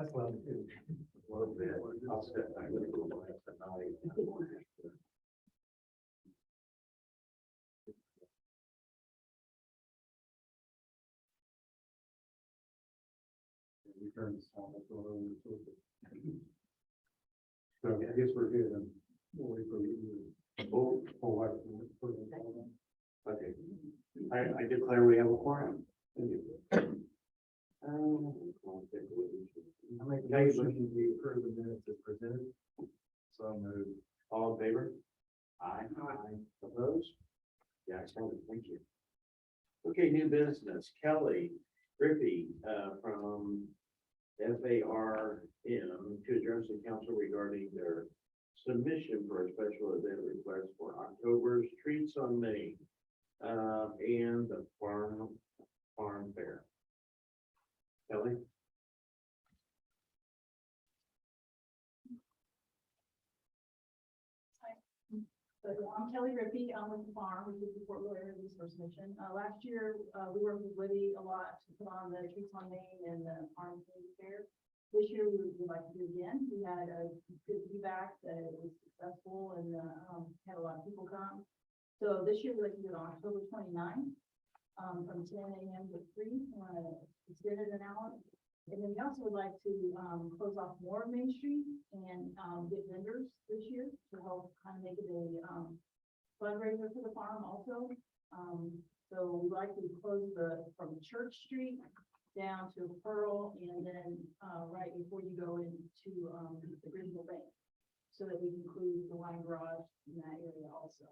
That's what I'm doing. A little bit. I'll step back a little bit tonight. Return this time. So I guess we're good. We'll wait for you. Oh, okay. I declare we have a quorum. Thank you. I make a motion to approve the minutes as presented. So moved. All in favor? Aye. Opposed? Yeah, excellent. Thank you. Okay, new business. Kelly Griffey, from F.A.R.M. to address the council regarding their submission for a special event request for October's Treats on Main, and the farm fair. Kelly? So I'm Kelly Griffey. I'm with the farm, which is the Fortville Area Resource Mission. Last year, we worked with Libby a lot to put on the Treats on Main and the farm fair. This year, we would like to do it again. We had a good feedback that it was successful and had a lot of people come. So this year, we'd like to do it on October 29th, from 10 a.m. to 3. We want to extend it an hour. And then we also would like to close off more of Main Street and get vendors this year to help kind of make it a fundraiser for the farm also. So we'd like to close from Church Street down to Pearl, and then right before you go into the Griffey Bank, so that we can include the wine garage in that area also.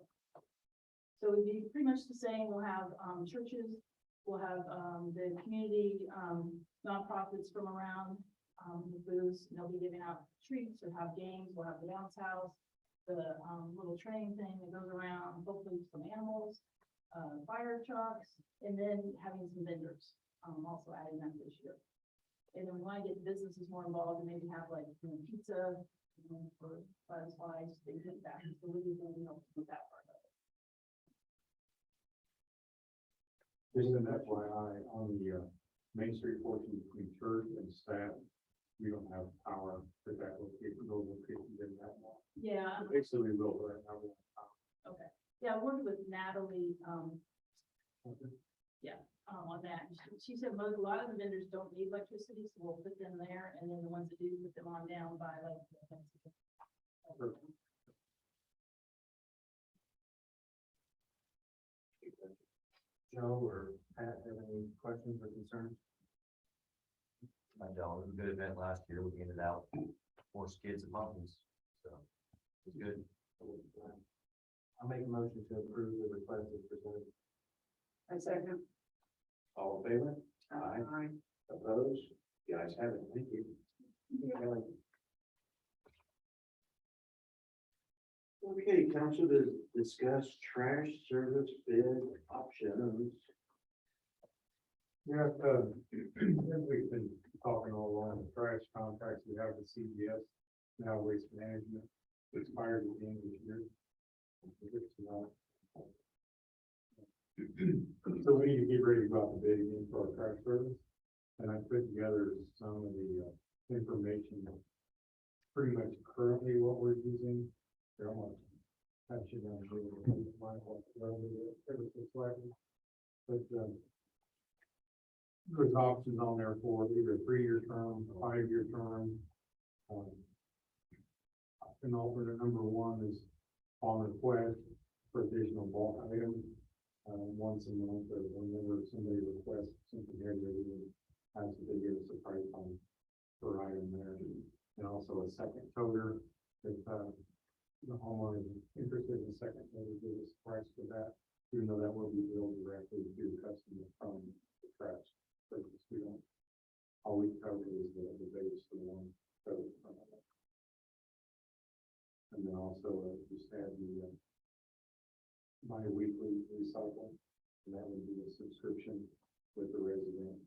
So it'd be pretty much the same. We'll have churches, we'll have the community nonprofits from around the booths. They'll be giving out treats or have games. We'll have the bounce house, the little train thing that goes around, hopefully some animals, fire trucks, and then having some vendors. Also adding that this year. And then we want to get businesses more involved and maybe have like pizza for butterflies, things like that. So we're going to help with that part of it. Just an FYI, on the Main Street portion between church and staff, we don't have power to that location, those locations in that mall. Yeah. Basically, we will right now. We have power. Okay. Yeah, I worked with Natalie. Okay. Yeah. On that. She said a lot of the vendors don't need electricity, so we'll put them there, and then the ones that do, put them on down by like. Joe or Pat have any questions or concerns? I don't. It was a good event last year. We handed out more skids and muffins, so it's good. I'll make a motion to approve the request as presented. I second. All in favor? Aye. Opposed? You guys have it. Thank you. Kelly. Okay, council to discuss trash service bid options. Yeah, we've been talking all along, the trash contracts we have with CBS, now Waste Management, expired at the end of the year. So we need to get ready to go out to bid again for our trash service. And I put together some of the information, pretty much currently what we're using. They're almost actually going to do but there's options on there for either a 3-year term, a 5-year term. Option alternate number 1 is on request for additional bulk items. Once a month or whenever somebody requests something here, they would have to give us a price on per item there. And also a second toter, if the homeowner is interested in a second toter, give us a price for that, even though that will be billed directly to the customer from the trash service. We don't, all we cover is the base for one toter. And then also just add the bi-weekly recycling, and that would be a subscription with the resident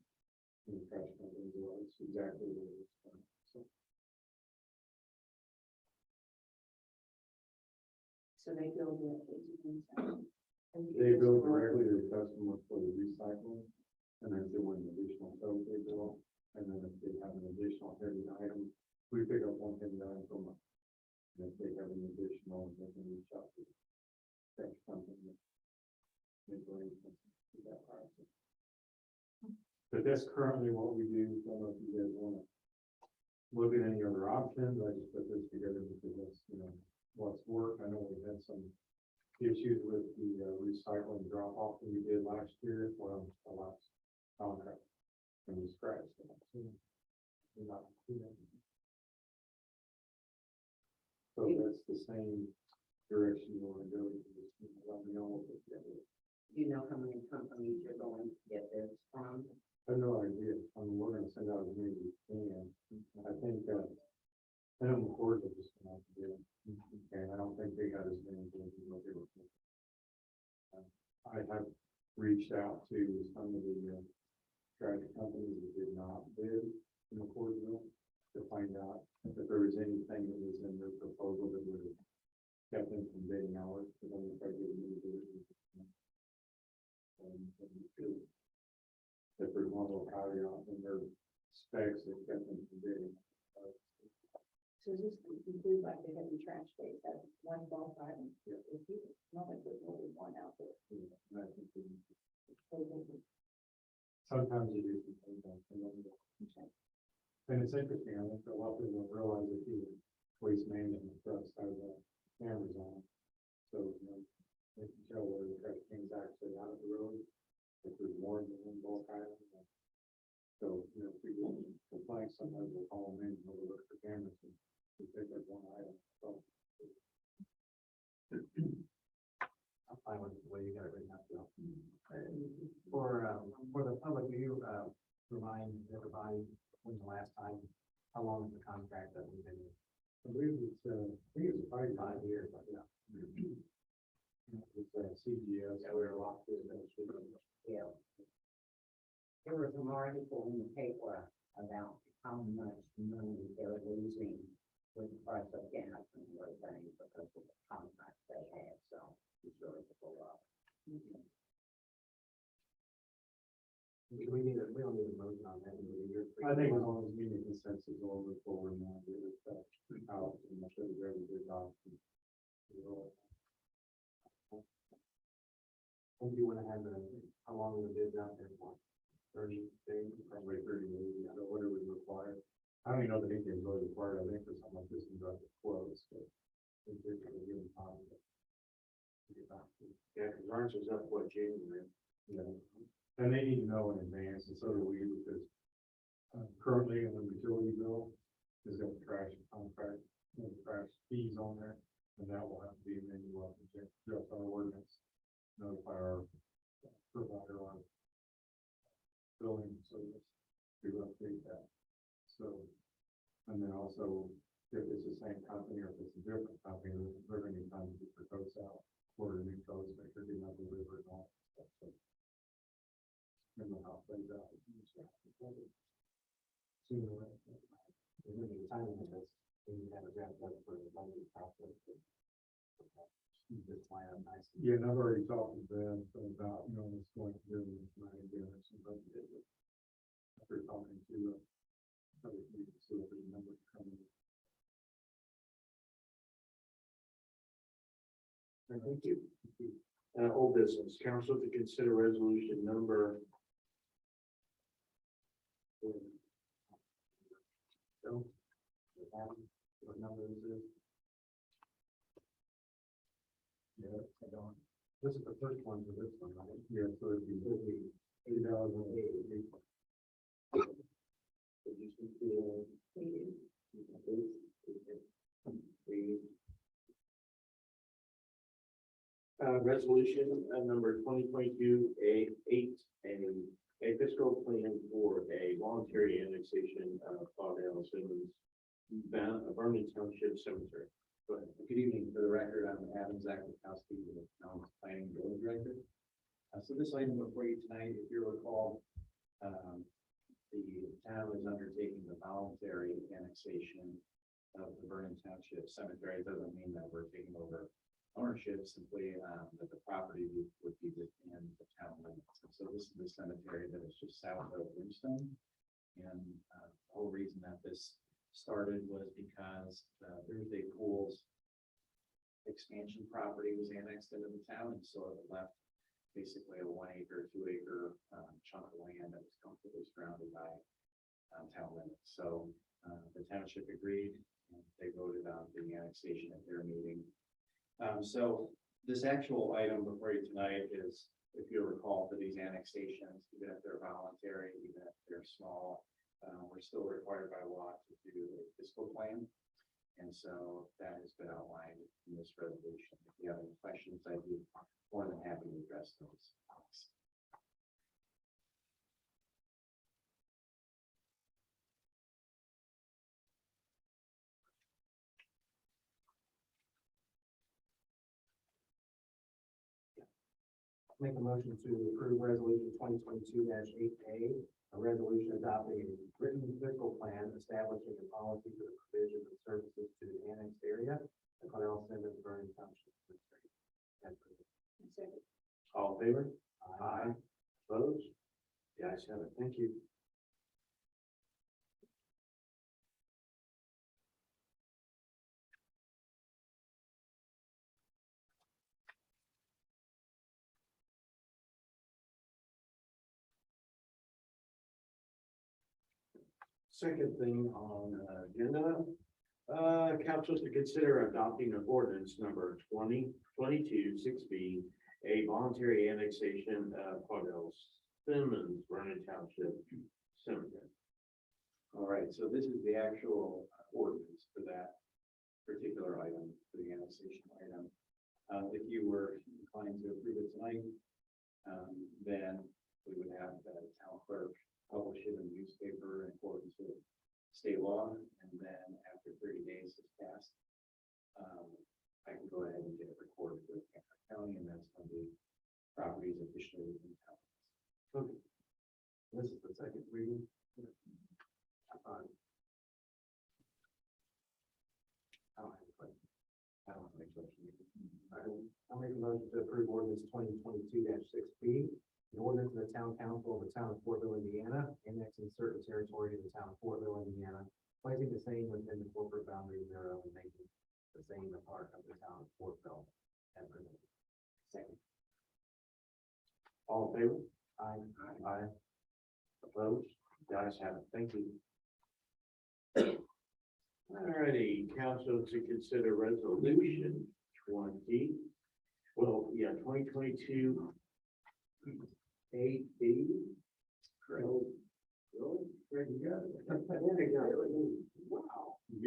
and the trash company as well. It's exactly what it is. So they build it. They bill directly to the customer for the recycling, and then if they want an additional tote, they bill, and then if they have an additional additional heavy item. We pick up one heavy item from a, and if they have an additional, they can reach out to that company. Make arrangements with that process. But that's currently what we do. I don't know if you guys want to look at any other options. I just put this together because that's, what's worked. I know we had some issues with the recycling drop off that we did last year. Well, the last contract. And we scratched it. So, we're not doing it. So that's the same direction you want to go. Just let me know what it's gonna be. Do you know how many companies you're going to get this from? I have no idea. I mean, we're gonna send out as many as we can. I think, I know McCord will just come out to do it. And I don't think they got as many as what they were. I have reached out to some of the, tragic companies that did not bid in McCordville to find out if there was anything that was in their proposal that would have kept them from bidding out. Because I'm afraid they would do it. If there's one little caveat in their specs that kept them from bidding. So this include like the heavy trash days, that's one bulk item. Yeah. If you, not like there's only one out there. And I think sometimes you do some things like that. And it's interesting, I think a lot of people don't realize that the waste management trucks have cameras on. So, they can tell where the trash can's actually out of the road, if there's more than one bulk item. So, if we get complaints, sometimes we'll call them in and we'll look for cameras and we pick up one item. So, I'm fine with the way you got it right now, Joe. For the public, do you, remind everybody when the last time, how long is the contract that we've been in? I believe it's, I think it's 5 5 years, but yeah. It's CGS. Yeah, we were locked in. Yeah. There was an article in the paper about how much money they're losing with the price of gas and everything because of the contract they had, so it's really a whole lot. We don't need a motion on that. I think as long as we get consensus all the forward now, get it out and make sure that everybody's off. When do you want to have how long the bid's out there for? 30 days? Probably 30 days, or whatever is required. I don't even know that anything's really required. I think for something like this, you got to close, but I think they're going to give them time to get back to. Yeah, because ours is up, January? And they need to know in advance, and so do we, because currently in the utility bill, is got the trash contract, the trash fees on there, and that will have to be amended, we'll have to just our ordinance, notify our provider on billing service to update that. So, and then also, if it's the same company or if it's a different company, they're going to need time to get the codes out, order new codes, make sure they not deliver and all that stuff. So, and then how it plays out. Sooner or later. And then the timing of this, we have a draft up for the budget process. Just line up nicely. Yeah, and I've already talked to them about, what's going to do and trying to get some budget. After talking to, other people, so if there's numbers coming. Thank you. Old business, council to consider resolution number. So, what number is this? Yeah, I don't. This is the first one for this one, right? Yeah, so it'd be 8,008. Resolution number 2022-8, a fiscal plan for a voluntary annexation of Caudell-Simmons Vernon Township Cemetery. Go ahead. Good evening. For the record, I'm Adam Zakowski, the town's planning board director. So this item before you tonight, if you recall, the town is undertaking the voluntary annexation of the Vernon Township Cemetery. It doesn't mean that we're taking over ownership, simply that the property would be within the town limits. And so this is the cemetery that is just south of Brimstone. And the whole reason that this started was because Thursday Pool's expansion property was annexed into the town, and so it left basically a 1 acre, 2 acre chunk of land that was comfortably surrounded by town limits. So the township agreed, and they voted on the annexation at their meeting. So this actual item before you tonight is, if you recall, for these annexations, even if they're voluntary, even if they're small, we're still required by law to do a fiscal plan. And so that has been outlined in this resolution. If you have any questions, I'd be more than happy to address those. Make a motion to approve resolution 2022-8A, a resolution adopting a written fiscal plan establishing a policy for the provision of services to the annexed area, the Caudell-Simmons Vernon Township Cemetery. As presented. All in favor? Aye. Opposed? The ayes have it. Thank you. Second thing on the agenda, council to consider adopting an ordinance number 2022-6B, a voluntary annexation of Caudell-Simmons Vernon Township Cemetery. All right, so this is the actual ordinance for that particular item, for the annexation item. If you were inclined to approve it tonight, then we would have the town clerk publish it in the newspaper in accordance with state law, and then after 30 days has passed, I can go ahead and get it recorded with Cameron County, and that's when the property is officially in town. Okay. This is the second reading. I don't have a question. I don't have any questions. I'll make a motion to approve ordinance 2022-6B, an ordinance of the town council of the town of Fortville, Indiana, annexing certain territory to the town of Fortville, Indiana, placing the same within the corporate boundaries thereof, and making the same a part of the town of Fortville. As presented. Second. All in favor? Aye. Aye. Opposed? The ayes have it. Thank you. Alrighty, council to consider resolution 2022 8B. Correct. Really? Greg, you got it. Wow. You're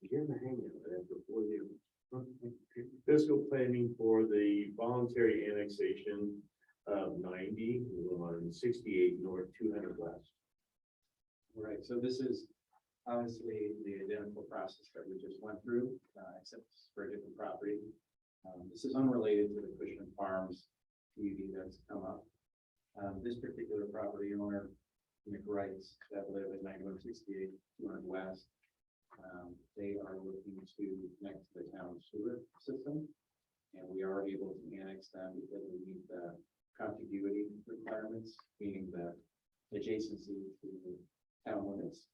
getting the hang of it after 4 years. Fiscal planning for the voluntary annexation of 90 on 68 North 200 West. All right, so this is obviously the identical process that we just went through, except for a different property. This is unrelated to the Cushman Farms PUD that's come up. This particular property owner, McWrights, that live at 9168 200 West, they are looking to connect to the town sewer system, and we are able to annex them because we meet the contiguity requirements, meaning the adjacency to the town limits.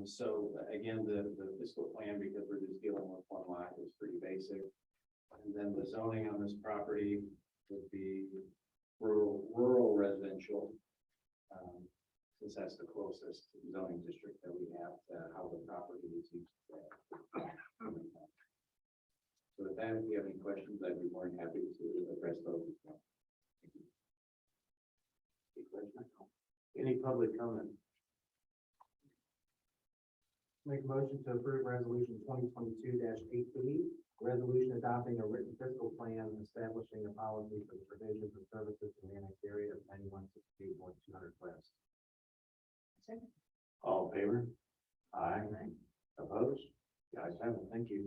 So again, the fiscal plan, because we're just dealing with one lot, is pretty basic. And then the zoning on this property would be rural residential. Since that's the closest zoning district that we have to how the property is used today. So with that, if you have any questions, I'd be more than happy to address those as well. Thank you. Any public comment? Make a motion to approve resolution 2022-8B, resolution adopting a written fiscal plan establishing a policy for the provisions of services in the annexed area of 9168 North 200 West. All in favor? Aye. Opposed? The ayes have it. Thank you.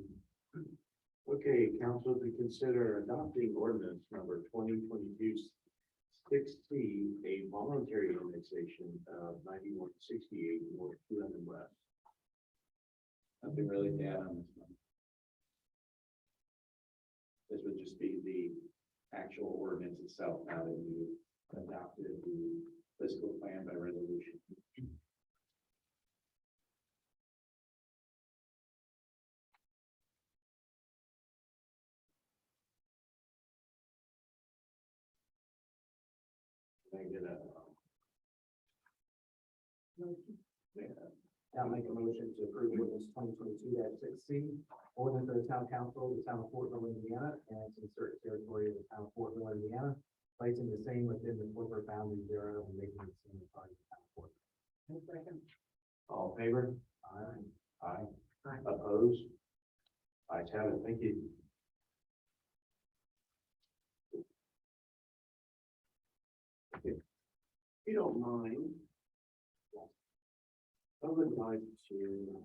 Okay, council to consider adopting ordinance number 2022-6C, a voluntary annexation of 9168 North 200 West. Nothing really to add on this one. This would just be the actual ordinance itself, now that you adopted the fiscal plan by resolution. Can I get a, I'll make a motion to approve ordinance 2022-6C, ordinance of the town council of the town of Fortville, Indiana, annexing certain territory of the town of Fortville, Indiana, placing the same within the corporate boundaries thereof, and making the same a part of the town of Fortville. all in favor? Aye. Aye. Opposed? Ayes have it, thank you. If you don't mind, I would like to,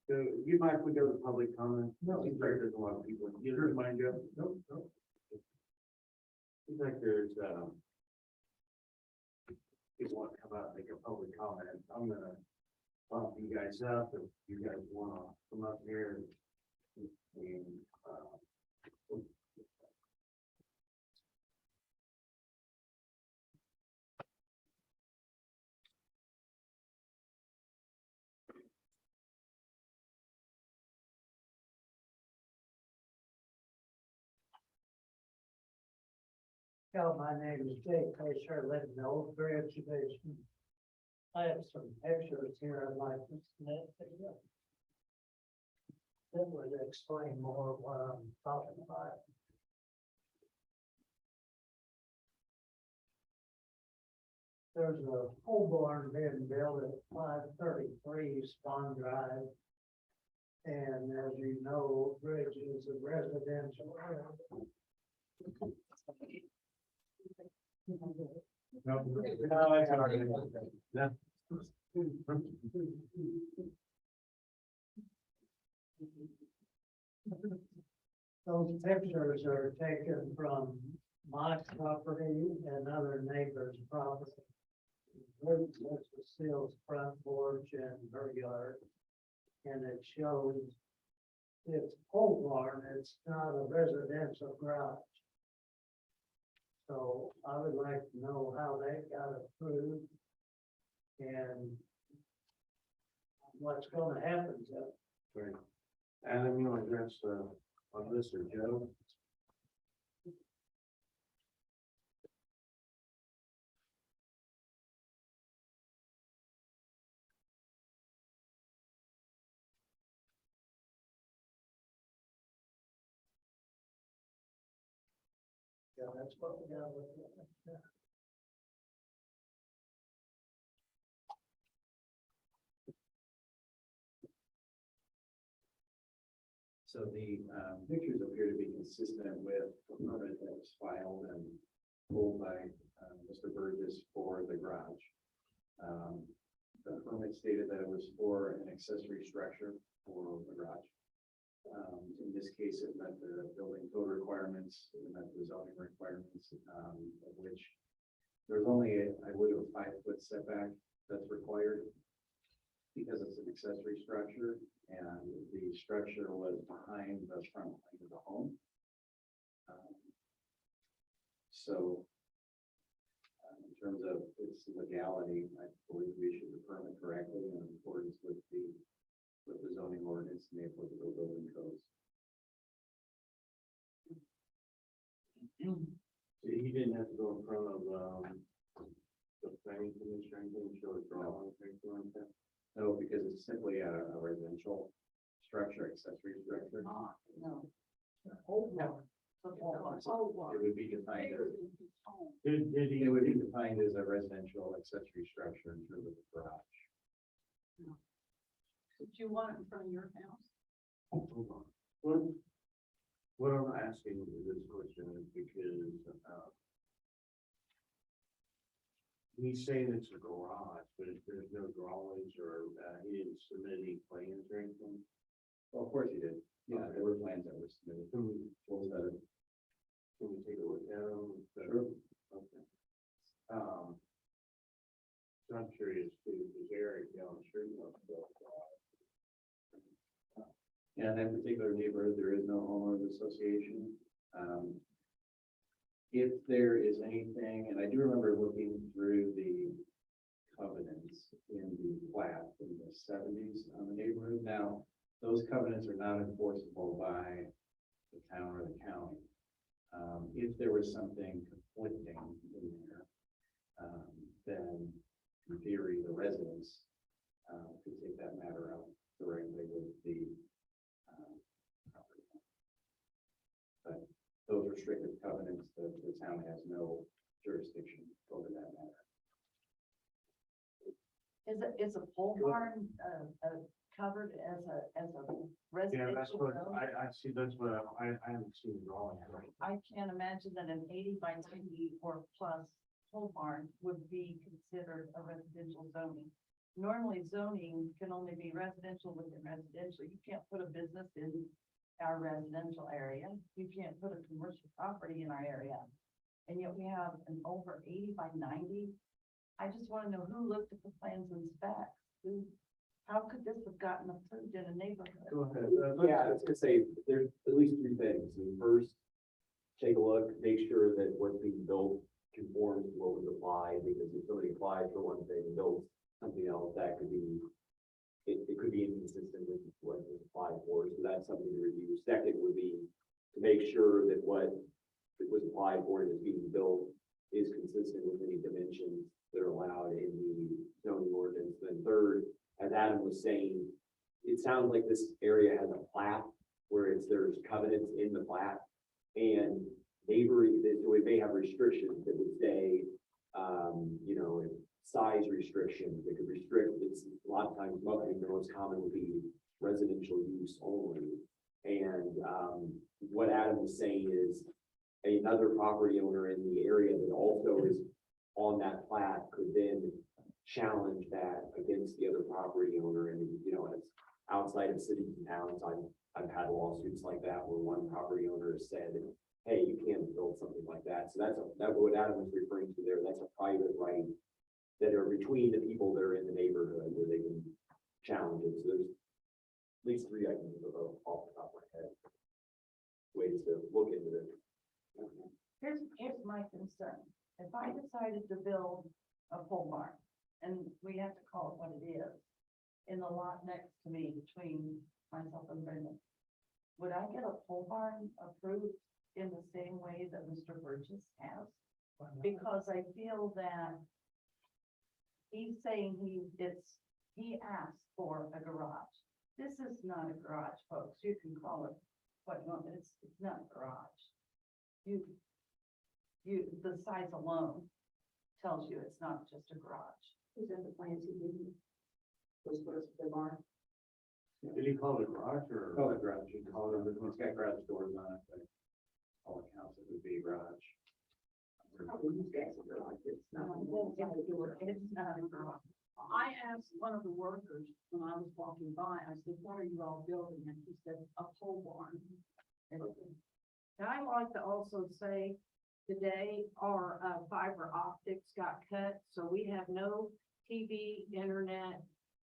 so you mind if we go to public comment? No. Seems like there's a lot of people. You don't mind, Joe? Nope, nope. Seems like there's, people want to come out and make a public comment. I'm gonna bump you guys up if you guys wanna come up here and, Hello, my name is Jake Fisher, live in the Old Bridge Division. I have some pictures here I'd like to submit to you. That would explain more what I'm talking about. There's a pole barn being built at 533 Spawn Drive. And as you know, Bridge is a residential area. no, that's all right. Those pictures are taken from my property and other neighbors' property. There's the Seals front porch and her yard. And it shows it's pole barn, it's not a residential garage. So I would like to know how that got approved. And what's gonna happen to it. Right. Adam, you want to address, on this or Joe? Yeah, that's what we gotta look at. So the pictures appear to be consistent with the permit that was filed and pulled by Mr. Burgess for the garage. The permit stated that it was for an accessory structure for the garage. In this case, it met the building code requirements, it met the zoning requirements, of which there's only, I believe, a 5-foot setback that's required because it's an accessory structure, and the structure was behind the front line of the home. So, in terms of its legality, I believe we issued the permit correctly in accordance with the zoning ordinance and the applicable building codes. So he didn't have to go in front of, the planning commission or anything, show a drawing, or anything like that? No, because it's simply a residential structure, accessory structure. No. It would be defined as, Did he? it would be defined as a residential accessory structure in terms of the garage. Did you want it in front of your house? Hold on. What I'm asking you this question is because, he's saying it's a garage, but if there's no drawings or, he didn't submit any plans or anything. Well, of course you did. Yeah, there were plans that were submitted. Can we take a look at them? Sure. Okay. So I'm curious too, is Eric down the street? Yeah, in that particular neighborhood, there is no homeowners association. If there is anything, and I do remember looking through the covenants in the plat in the seventies on the neighborhood. Now, those covenants are not enforceable by the town or the county. If there was something conflicting in there, then in theory, the residents could take that matter up directly with the property owner. But those restrictive covenants, the town has no jurisdiction over that matter. Is a pole barn, covered as a Yeah, that's residential what, zone? I see, that's what, I haven't seen the drawing. I can't imagine that an 80 by 90 or plus pole barn would be considered a residential zoning. Normally zoning can only be residential within residential. You can't put a business in our residential area. You can't put a commercial property in our area. And yet we have an over 80 by 90. I just want to know who looked at the plans and specs. How could this have gotten approved in a neighborhood? Go ahead. Yeah, I was gonna say, there's at least three things. I mean, first, take a look, make sure that what's being built conforms to what was applied, because if somebody applies for one thing and builds something else, that could be, it could be inconsistent with what was applied for, so that's something to review. Second would be to make sure that what was applied for and is being built is consistent with any dimensions that are allowed in the zoning ordinance. Then third, as Adam was saying, it sounds like this area has a plat where there's covenants in the plat, and neighboring, so it may have restrictions that would say, you know, size restrictions that could restrict, it's a lot of times, the most common would be residential use only. And, what Adam was saying is another property owner in the area that also is on that plat could then challenge that against the other property owner. And, you know, it's outside of cities and towns. I've had lawsuits like that where one property owner has said, hey, you can't build something like that. So that's what Adam was referring to there. That's a private right that are between the people that are in the neighborhood where they can challenge it. So there's at least three I can think of off the top of my head. Ways to look into this. Here's my concern. If I decided to build a pole barn, and we have to call it what it is, in the lot next to me between myself and Brendan, would I get a pole barn approved in the same way that Mr. Burgess has? Because I feel that he's saying he asked for a garage. This is not a garage, folks. You can call it what you want, but it's not a garage. The size alone tells you it's not just a garage. Is that the plans he gave you? Was supposed to be the barn? Did he call it a garage or? Call it garage, you can call it, it's got garage doors on it, but all accounts it would be a garage. It's not a garage. I asked one of the workers when I was walking by, I said, what are you all building? And he said, a pole barn. And I'd like to also say, today our fiber optics got cut, so we have no TV, internet,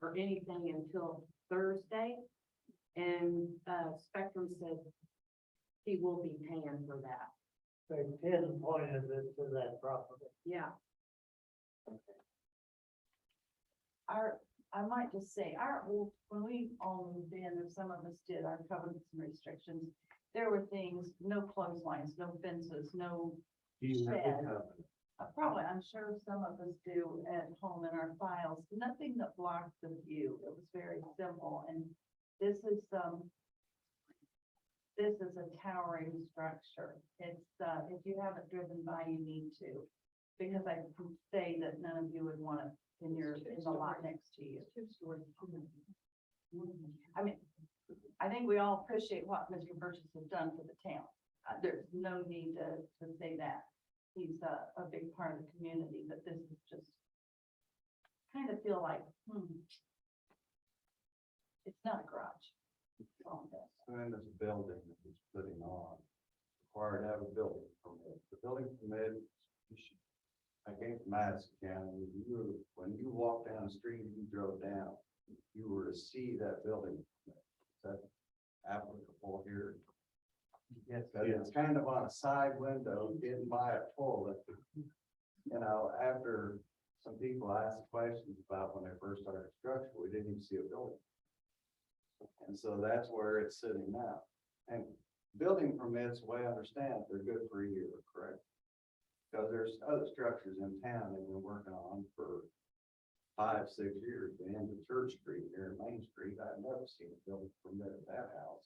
or anything until Thursday. And Spectrum said he will be paying for that. They pinpointed it to that property. Yeah. I might just say, when we all moved in, or some of us did, our covenants and restrictions, there were things, no clotheslines, no fences, no Do you have shed. the covenant? Probably, I'm sure some of us do at home in our files, nothing that blocked the view. It was very simple, and this is a towering structure. It's, if you haven't driven by, you need to, because I can say that none of you would want it in the lot next to you. I mean, I think we all appreciate what Mr. Burgess has done for the town. There's no need to say that. He's a big part of the community, but this is just kind of feel like, it's not a garage. It's all this. And there's a building that he's putting on, required to have a building permit. The building permit, I came from Madison County, when you walked down the street, and you drove down, you were to see that building permit. Is that applicable here? Yes. But it's kind of on a side window, getting by a toilet. Well, after some people asked questions about when they first started construction, we didn't even see a building. And so that's where it's sitting now. And building permits, the way I understand it, they're good for a year, correct? Because there's other structures in town they've been working on for 5, 6 years. The end of Church Street here in Main Street, I've never seen a building permit at that house.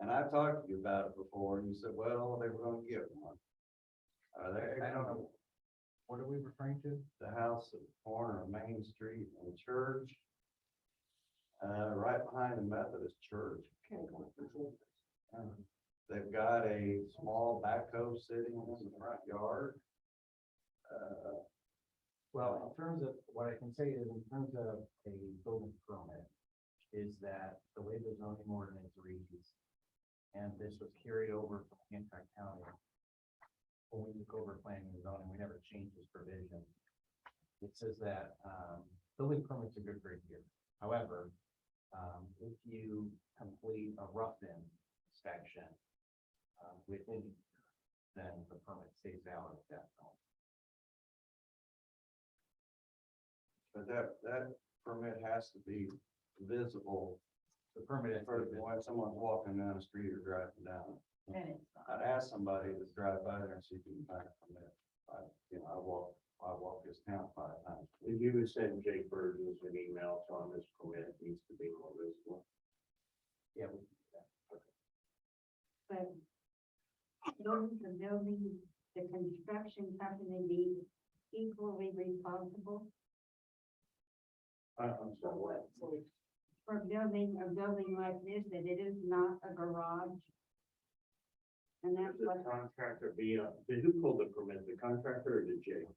And I talked to you about it before, and you said, well, they were gonna get one. I don't know, what are we referring to? The house at the corner of Main Street and Church. Right behind the Methodist Church. They've got a small backhoe sitting in the front yard. Well, in terms of, what I can say is in terms of a building permit, is that the way the zoning ordinance reads, and this was carried over from Hancock County. When we took over planning and zoning, we never changed this provision. It says that, building permits are good for a year. However, if you complete a rough-in inspection, within, then the permit stays valid at that point. But that permit has to be visible The permit is for when someone's walking down the street or driving down. And it's not. I'd ask somebody to drive by there and see if you can find a permit. I walk this town 5 times. If you would send Jake Burgess an email telling this permit needs to be more visible. Yeah, we can do that. But don't the building, the construction company be equally responsible I'm sorry, what? for building a building like this, that it is not a garage? And that's The what, contractor be, who pulled the permit, the contractor or the Jake?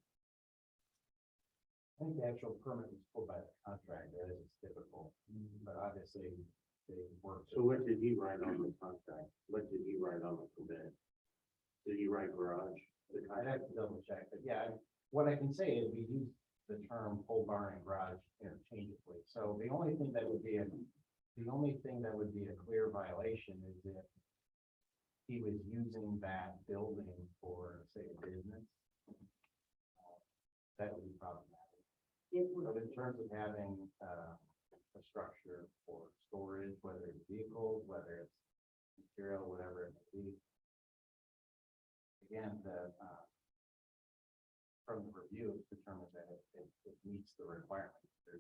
I think the actual permit was pulled by the contractor, as is typical, but obviously they work. So what did he write on the contract? What did he write on the permit? Did he write garage? The I'd have contract- to double check, but yeah, what I can say is we use the term pole barn and garage interchangeably. So the only thing that would be a clear violation is if he was using that building for, say, a business. That would be problematic. it But would, in terms of having, a structure for storage, whether it's vehicles, whether it's material, whatever it may be. Again, from the review, it's determined that it meets the requirements. There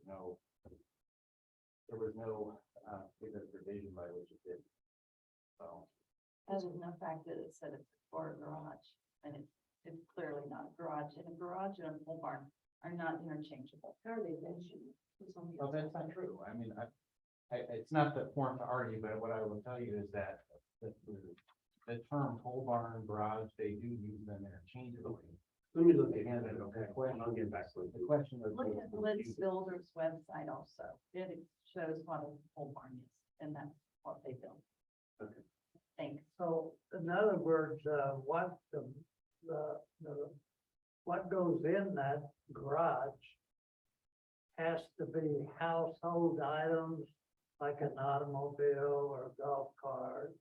was no particular provision by which it did. So, Other than the fact that it said it's for a garage, and it's clearly not a garage, and a garage and a pole barn are not interchangeable. How are they mentioned? well, that's not true. I mean, it's not the point to argue, but what I will tell you is that the term pole barn, garage, they do use them interchangeably. Let me look Again, at it, okay? the question, I'll get back to it. the question of. Look at Lids Builder's website also. It shows what a pole barn is, and that's what they build. Okay. Thanks. So in other words, what what goes in that garage has to be household items like an automobile or a golf cart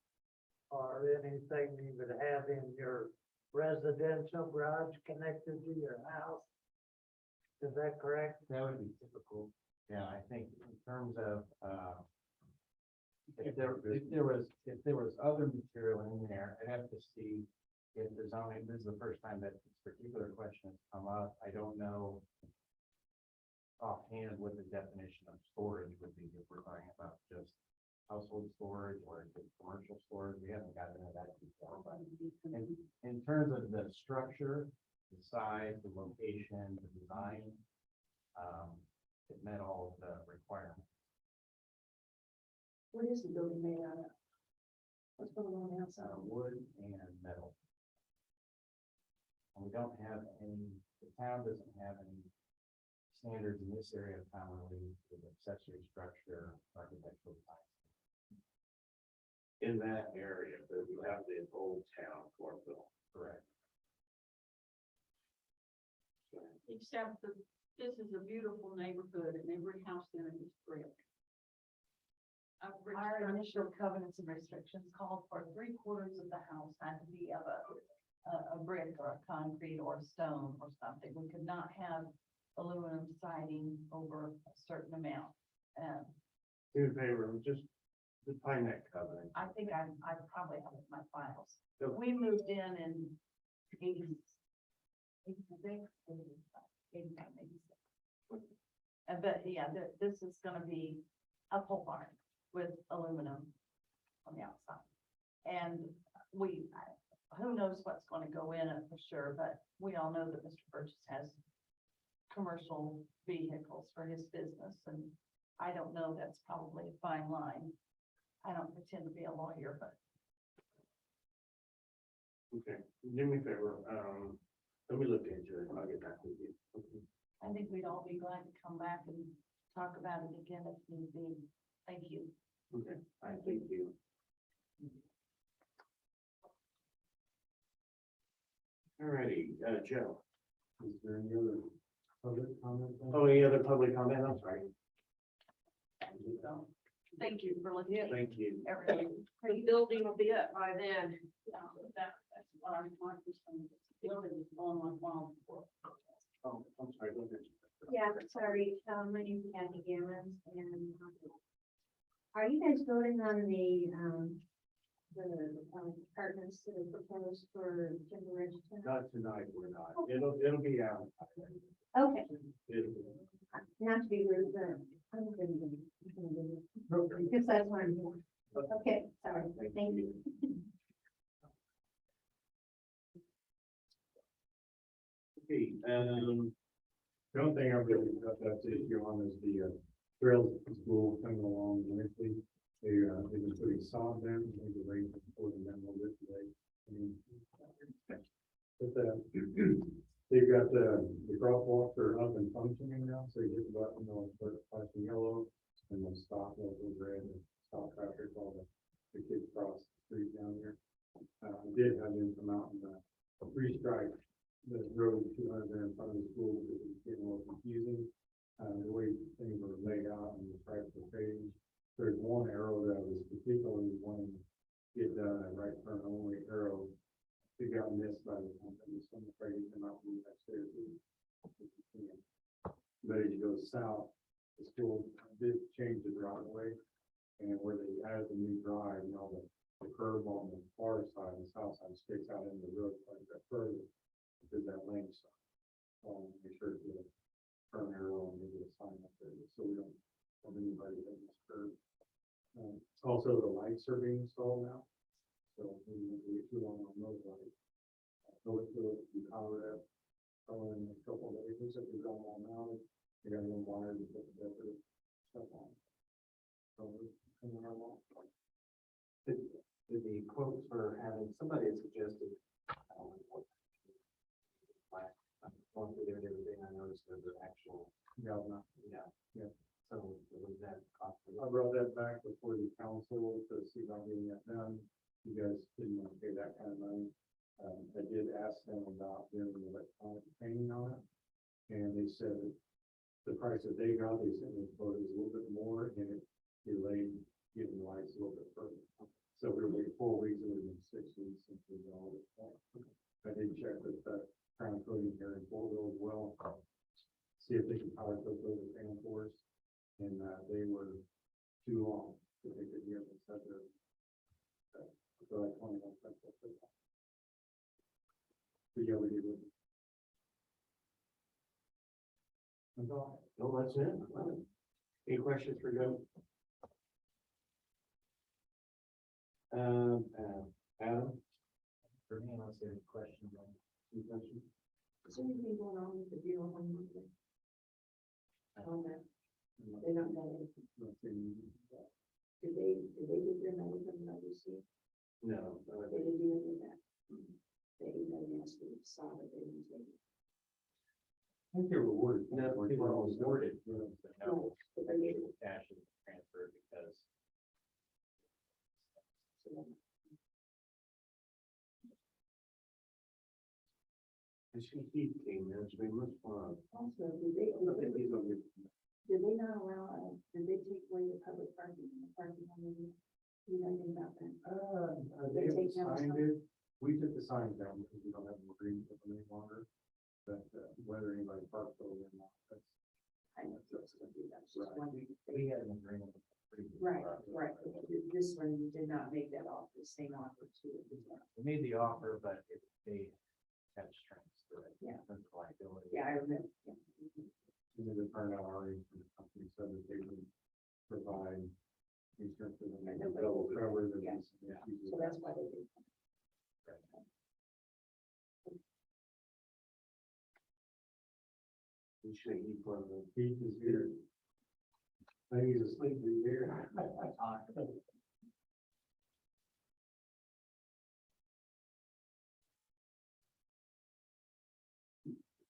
or anything you would have in your residential garage connected to your house. Is that correct? That would be typical. Yeah, I think in terms of, if there was other material in there, I'd have to see if the zoning, this is the first time that this particular question has come up. I don't know offhand what the definition of storage would be, if we're talking about just household storage or just commercial storage. We haven't gotten into that detail, but in terms of the structure, the size, the location, the design, it met all of the requirements. What is the building made out of? What's going on outside? Wood and metal. And we don't have any, the town doesn't have any standards in this area of town related to the accessory structure, architectural design. In that area, but you have the old town, Fortville. Correct. Except that this is a beautiful neighborhood and every house there is brick. Our initial covenants and restrictions called for 3/4 of the house had to be of a a brick or a concrete or a stone or something. We could not have aluminum siding over a certain amount. And Do me a favor, just define that covenant. I think I probably have it in my files. Yep. We moved in 86, 85, 86. But yeah, this is gonna be a pole barn with aluminum on the outside. And who knows what's gonna go in it for sure, but we all know that Mr. Burgess has commercial vehicles for his business, and I don't know, that's probably a fine line. I don't pretend to be a lawyer, but Okay, do me a favor, let me look into it, I'll get back with you. Okay. I think we'd all be glad to come back and talk about it again if need be. Thank you. Okay, I thank you. Alrighty, Joe. Is there any other public comment? Oh, any other public comment? I'm sorry. So, thank you for looking at Thank you. everything. The building will be up by then. Yeah, that's what I'm talking about. The building is on my phone. Oh, I'm sorry, go ahead. Yeah, sorry, my name's Kathy Gammons, and are you guys voting on the apartments that are proposed for temporary? Not tonight, we're not. It'll be out. Okay, It'll- not to be rude, but I'm gonna be, because that's what I'm doing. Okay, sorry, thank you. Okay, The only thing I've really got that issue on is the trails at the school coming along nicely. They've been putting sod down, maybe rain for them down a little bit today. I mean, but they've got the crosswalks are up and functioning now, so you hit the button, they'll start flashing yellow, and they'll stop, they'll go red, and stop traffic, all the kids cross the street down here. I did have them come out and restrike the road 200 there in front of the school, because it's getting a little confusing. The way things were laid out and the stripes were fading. There's one arrow that I was particularly wanting to get done, a right turn only arrow. It got missed by the company, so I'm afraid to come out from the upstairs. But as you go south, the school did change the driveway, and where they added the new drive, the curb on the far side, the south side sticks out into the road quite a bit further. Because that lane stop. Make sure to turn arrow and maybe a sign up there, so we don't have anybody that is curved. Also, the lights are being installed now, so we get too long on those lights. Go through it, we power it up, in a couple of days, if we got them all mounted, we got one wire to put the better stuff on. So we're coming along. Did the quotes for having, somebody had suggested, going through there and everything, I noticed there's an actual, Yeah, so was that cost? I brought that back before the council to see about getting that done. You guys didn't want to pay that kind of money. I did ask them about doing the electronic painting on it. And they said that the price that they got, they sent me a quote, was a little bit more, and it delayed getting the lights a little bit further. So we were waiting 4 weeks, it would have been 6 weeks since we got all this done. I did check with the crown coating here in Fortville as well. See if they can power coat those fan for us. And they were too long, so they could get it set there. So like 21 cents. But yeah, we did it. That's all. No, that's it. Any questions for Joe? Adam? For me, unless there's questions on. Any questions? Is there anything going on with the bureau on Monday? I don't know. They don't know. Let's see. Did they get their medical emergency? No. They didn't do any of that. They even asked me to solve it. They didn't take it. I think they were awarded. No, they were awarded. Yeah. No, actual cash is transferred because. And he came in, it's been much fun. Also, did they not allow, did they take away the public parking, the parking on the, you know anything about that? They They take down signed some- it, We took the signs down because we don't have an agreement with them any longer, but whether anybody parks over there or not, that's. I know, that's gonna be- I was just wondering. if We they- had an agreement with the previous. Right, property. right, this one did not make that offer, the same offer to it. We made the offer, but they had strings to it. Yeah. That's liability. Yeah, I remember, yeah. And then it turned out our insurance company said that they would provide insurance for them, And and nobody- double cover the. Yeah. So that's why they did. We should eat one of them. Keith is here. I think he's asleep in here.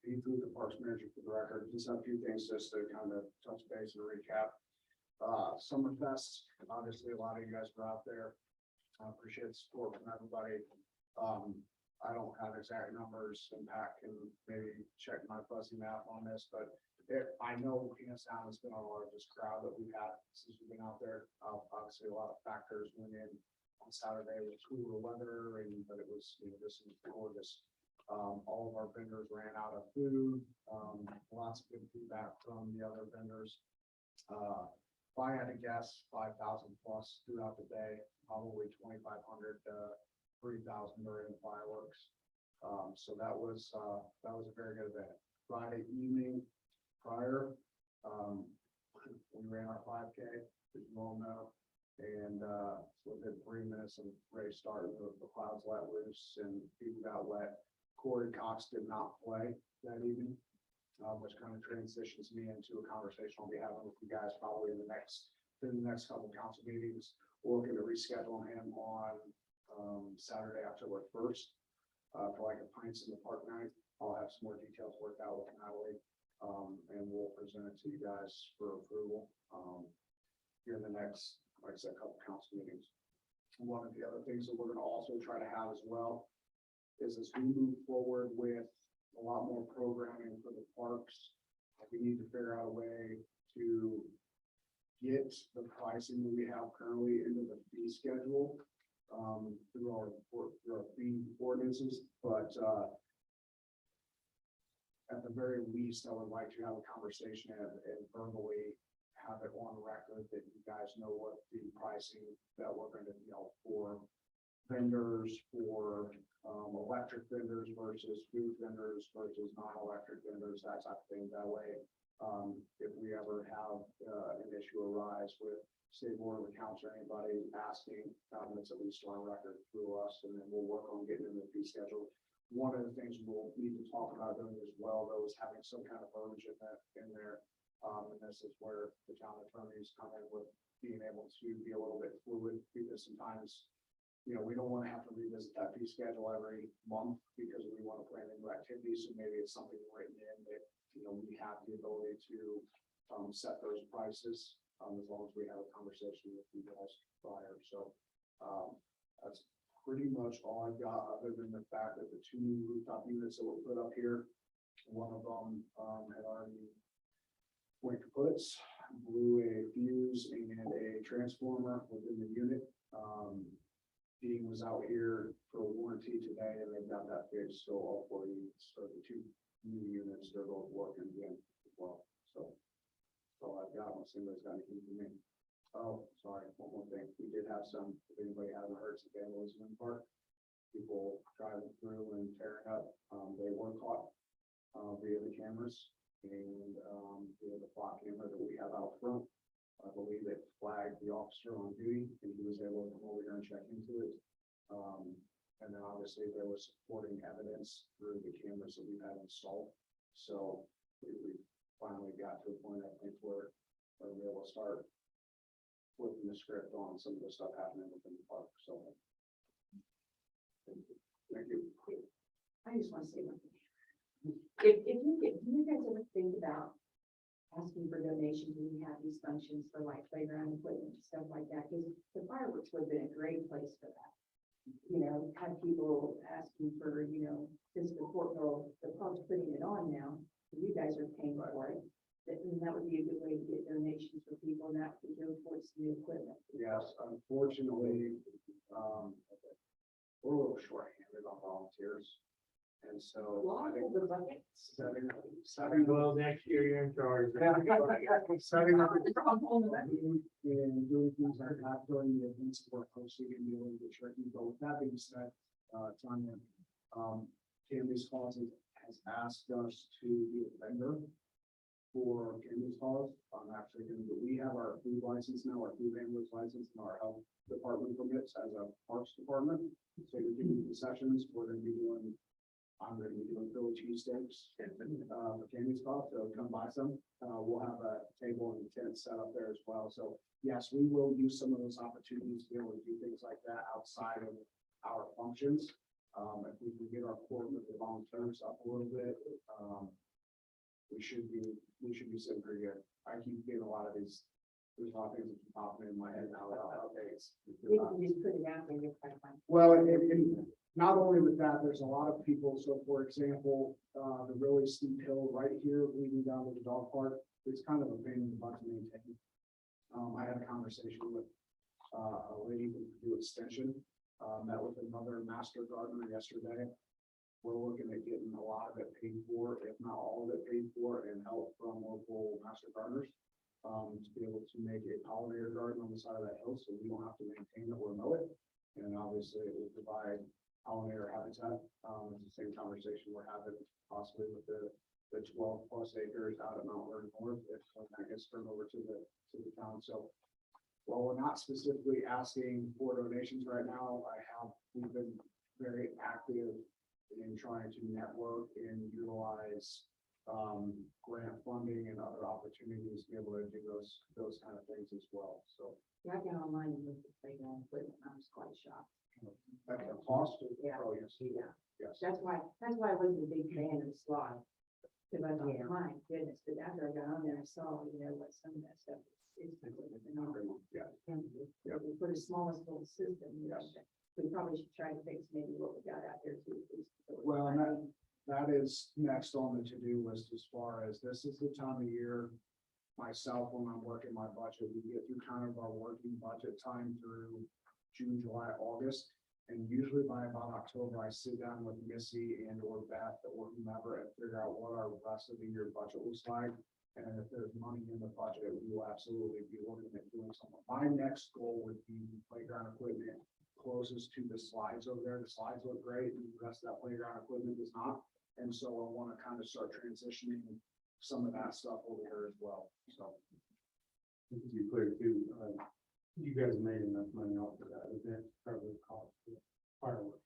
Pete Booth, the Parks Manager for the record, just a few things just to kind of touch base and recap. Summerfest, obviously a lot of you guys were out there. I appreciate the support from everybody. I don't have exact numbers, and Pat can maybe check my fuzzy math on this, but I know hands down has been our largest crowd that we've had since we've been out there. Obviously, a lot of factors went in on Saturday with cooler weather, but it was, this was gorgeous. All of our vendors ran out of food, lots of good feedback from the other vendors. If I had to guess, 5,000 plus throughout the day, probably 2,500 to 3,000 during the fireworks. So that was a very good event. Friday evening prior, we ran our 5K, as you all know. And so within 3 minutes of race starting, the clouds let loose and people got wet. Corey Cox did not play that evening, which kind of transitions me into a conversation I'll be having with you guys probably in the next couple of council meetings. We're looking to reschedule him on Saturday, October 1st, for like a pints in the park night. I'll have some more details worked out with Natalie, and we'll present it to you guys for approval here in the next, like I said, couple council meetings. One of the other things that we're going to also try to have as well is as we move forward with a lot more programming for the parks, we need to figure out a way to get the pricing that we have currently into the fee schedule through our fee ordinances, but at the very least, I would like to have a conversation and verbally have it on record that you guys know what the pricing that we're going to, for vendors, for electric vendors versus food vendors versus non-electric vendors, that type of thing. That way, if we ever have an issue arise with state board of accounts or anybody asking, it's at least on record through us, and then we'll work on getting in the fee schedule. One of the things we'll need to talk about doing as well, though, is having some kind of verbiage in there. And this is where the town attorneys come in with being able to be a little bit fluid, because sometimes we don't want to have to revisit that fee schedule every month because we want to plan into activities. So maybe it's something written in that, we have the ability to set those prices as long as we have a conversation with you guys prior. So that's pretty much all I've got, other than the fact that the 2 new rooftop units that were put up here, one of them had already went kaputs, blew a fuse and a transformer within the unit. Dean was out here for a warranty today, and they've got that fixed, so all 4 units, or the 2 new units, they're both working again as well. So that's all I've got, unless anybody's got anything for me. Oh, sorry, one more thing. We did have some, if anybody hasn't heard, some vandalism in the park. People driving through and tearing up. They were caught via the cameras and via the plot camera that we have out front. I believe it flagged the officer on duty, and he was able to come over here and check into it. And then obviously there was supporting evidence through the cameras that we've had installed. So we finally got to a point, I think, where we're able to start flipping the script on some of the stuff happening within the park. So thank you. I just want to say one thing. If you get, do you guys ever think about asking for donations when you have these functions for like playground equipment and stuff like that? Because the fireworks would have been a great place for that. Have people asking for, Fiscal Fortville, the park's putting it on now, you guys are paying for it. That would be a good way to get donations for people, and that would go towards the equipment. Yes, unfortunately, we're a little short-handed And so. Well, I think the buckets. setting Well, next year you're in charge. setting up and doing things like that during the events of work hosting and dealing with tricky, but with that being said, Tanya, Candy's Closet has asked us to be a vendor for Candy's Cause. I'm actually going to, we have our food license now, our food handler's license, and our health department permits as a parks department. So we're doing concessions, we're going to be doing, I'm going to be doing Philly cheesesteaks, for Candy's Cause, so come buy some. We'll have a table and tent set up there as well. So yes, we will use some of those opportunities to be able to do things like that outside of our functions. If we can get our core with the volunteers up a little bit, we should be sitting pretty good. I keep getting a lot of these, there's a lot of things that keep popping in my head now about updates. We can just put it out there, you're quite fine. Well, and not only with that, there's a lot of people, so for example, the really steep hill right here leading down to the dog park, it's kind of a pain in the butt to maintain. I had a conversation with a lady who do extension, met with another master gardener yesterday. We're looking at getting a lot of it paid for, if not all of it paid for, and help from local master gardeners. To be able to make a pollinator garden on the side of that hill, so we don't have to maintain it or mow it. And obviously it will provide pollinator habitat. It's the same conversation we're having possibly with the 12 plus acres out at Mount Vernon North, if that gets turned over to the town. So while we're not specifically asking for donations right now, we've been very active in trying to network and utilize grant funding and other opportunities to be able to do those kind of things as well. So Yeah, I got online and looked at playground equipment, I was quite shocked. at the cost of, Yeah. oh, yes, Yeah. yes. That's why I wasn't a big fan of the slide. Cause I thought, my goodness, but after I got on there, I saw, what some of that stuff is. Yeah. And for the smallest little system, Yes. we probably should try to fix maybe what we got out there too. Well, and that is next on the to-do list as far as this is the time of year. Myself, when I'm working my budget, we get through kind of our working budget time through June, July, August. And usually by about October, I sit down with Missy and or Beth or whomever and figure out what our rest of the year budget looks like. And if there's money in the budget, we will absolutely be looking at doing something. My next goal would be playground equipment closest to the slides over there. The slides look great and the rest of that playground equipment does not. And so I want to kind of start transitioning some of that stuff over here as well. So. To be clear too, you guys made enough money off of that event to cover the cost of fireworks.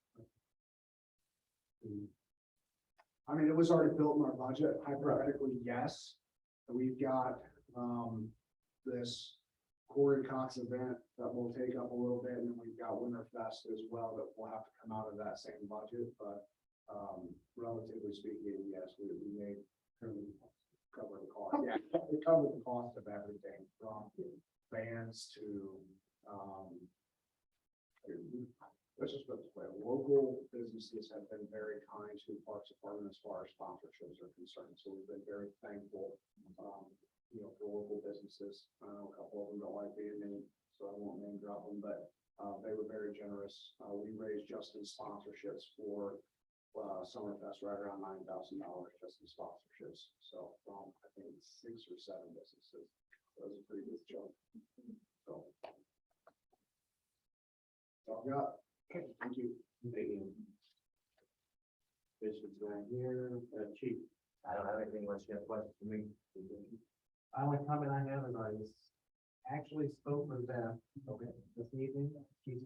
I mean, it was already built in our budget, hypothetically, yes. We've got, this Corey Cox event that will take up a little bit, and then we've got Winterfest as well that will have to come out of that same budget, but, relatively speaking, yes, we may cover the cost. Yeah, it covered the cost of everything from bands to, let's just put it this way, local businesses have been very kind to the Parks Department as far as sponsorships are concerned, so we've been very thankful, for local businesses. I know a couple of them don't like being named, so I won't name drop them, but, they were very generous. We raised just in sponsorships for, Summerfest right around $9,000 just in sponsorships, so from, I think, 6 or 7 businesses. That was a pretty good job. So. That's all I've got. Okay, thank you. Thank you. This is right here, Chief. I don't have anything unless you have questions for me. Only comment I have is I actually spoke with Beth this evening. She's,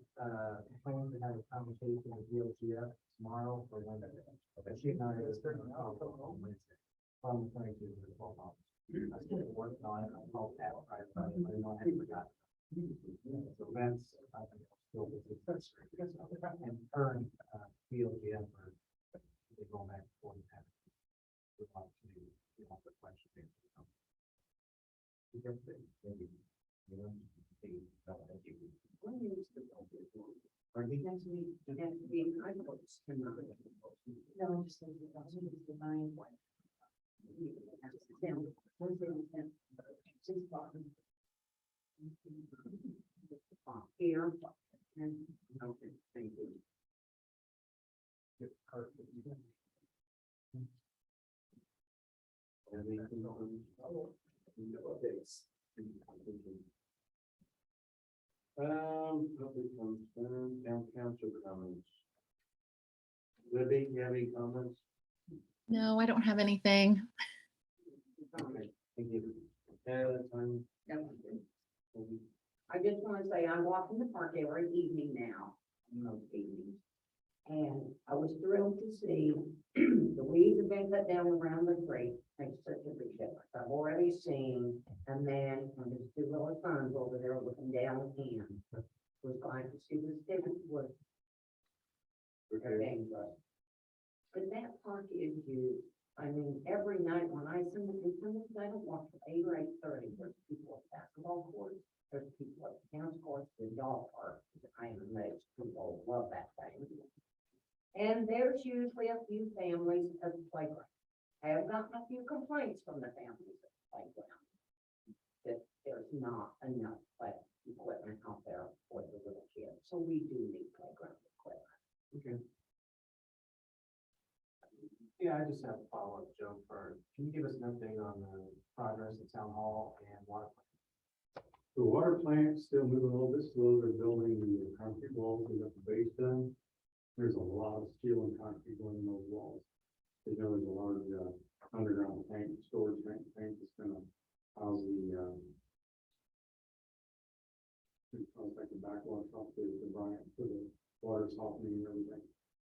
planning to have a conversation with DOTF tomorrow for Wednesday. Okay, she and I are on Wednesday. From the 22 to the 12 hours. I still working on it. I called that right, but I didn't know I had forgotten. So that's, I think, still with the and current, DOTF are, they go back for the past. We want to, the question. Thank you. Next week, I know it's. No, I'm just saying, it's the 9th. Wednesday, the 10th, 6 o'clock. Here. And, okay, thank you. Anything on? No updates. Public concern, town council comments. Libby, you have any comments? No, I don't have anything. Okay, thank you. Time. I just want to say I walk in the park every evening now, most evenings. And I was thrilled to see the weeds have been cut down around the creek, makes such a big difference. I've already seen a man and his two little sons over there looking down in. Was glad to see this difference was. Okay. But that park is huge. I mean, every night when I see them, sometimes I don't walk till 8 or 8:30, there's people at basketball courts, there's people at the tennis courts, the dog park. I am amazed, people love that thing. And there's usually a few families at the playground. I have gotten a few complaints from the families at the playground that there's not enough play equipment out there for the little kids, so we do need playground equipment. Okay. Yeah, I just have a follow-up, Joe, for, can you give us an update on the progress at Town Hall and water? The water plant's still moving a little bit slow. They're building the concrete walls, they got the base done. There's a lot of steel and concrete going in those walls. There's a large, underground tank, storage tank that's gonna house like the backwash off the brine for the water softening and everything.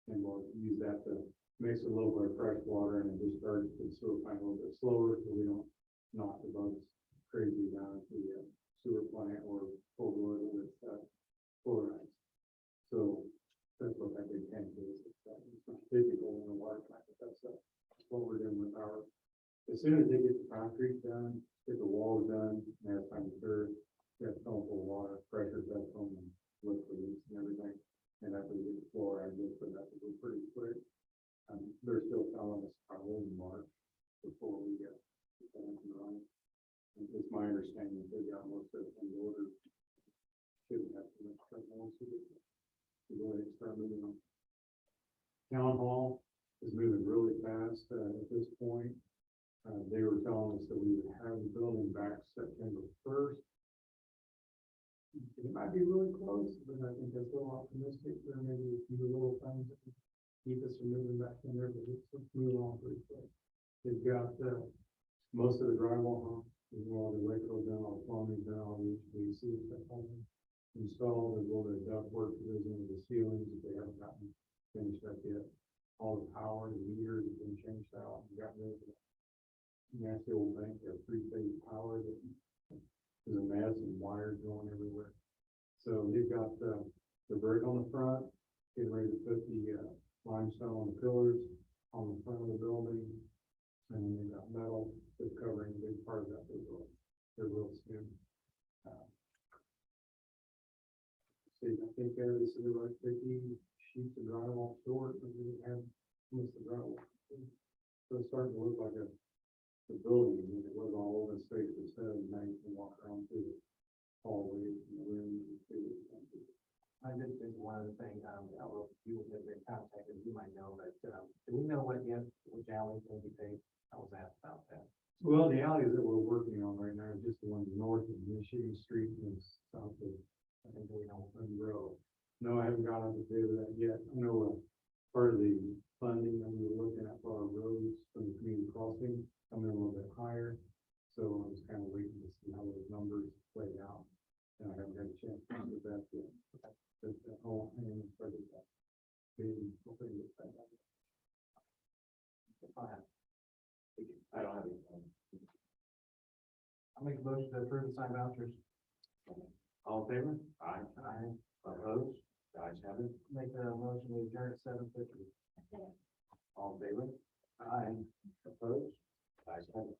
And we'll use that to mix a little bit of fresh water and discharge the sewer plant a little bit slower so we don't knock the bugs crazy down to the sewer plant or overload it with chloride. So that's what that big tank is. It's not typical in a water plant, but that's what we're doing with our. As soon as they get the concrete done, get the walls done, and that's time to cure, you have to fill full of water, pressure test them, and lift release and everything. And after we get the fluoride, good for that to go pretty quick. They're still telling us probably in March before we get it running. And it's my understanding that they got most of it in order. Shouldn't have too much trouble once we get there. We're going to start moving on. Town Hall is moving really fast at this point. They were telling us that we would have the building back September 1st. It might be really close, but I think that's a little optimistic. There may be a few little things that can keep us from moving back in there, but it's moving on pretty quick. They've got most of the drywall, all the electrical done, all the plumbing done, all the HVAC stuff installed, as well as duct work that goes into the ceilings that they haven't gotten finished up yet. All the power, the meters have been changed out and gotten rid of the nasty old bank of three-phase power that is a mess and wires going everywhere. So they've got the brick on the front, getting ready to put the limestone on the pillars on the front of the building. And then they've got metal that's covering a big part of that. They're real soon. See, I think this is like 50 sheets of drywall short, and we have most of the drywall. So it's starting to look like the building, and it was all open space instead of now you can walk around through the hallways and the rooms and see what you do. I did think one other thing, I don't know if you have been contacted, you might know, but, do we know what yet, which alley will be paid? I was asked about that. Well, the alleys that we're working on right now are just the ones north of Michigan Street and south of, I think we know, Monroe. No, I haven't gone up to bid with that yet. I know part of the funding that we were looking at for our roads from the community crossing coming in a little bit higher. So I was kind of waiting to see how those numbers play out. And I haven't had a chance to look at that yet. But oh, and started that. Hopefully get that out. I don't have any. I'll make a motion to approve the sign vouchers. All in favor? Aye. Aye. Opposed? Guys have it. Make a motion to adjourn at 7:50. All in favor? Aye. Opposed? Guys have it.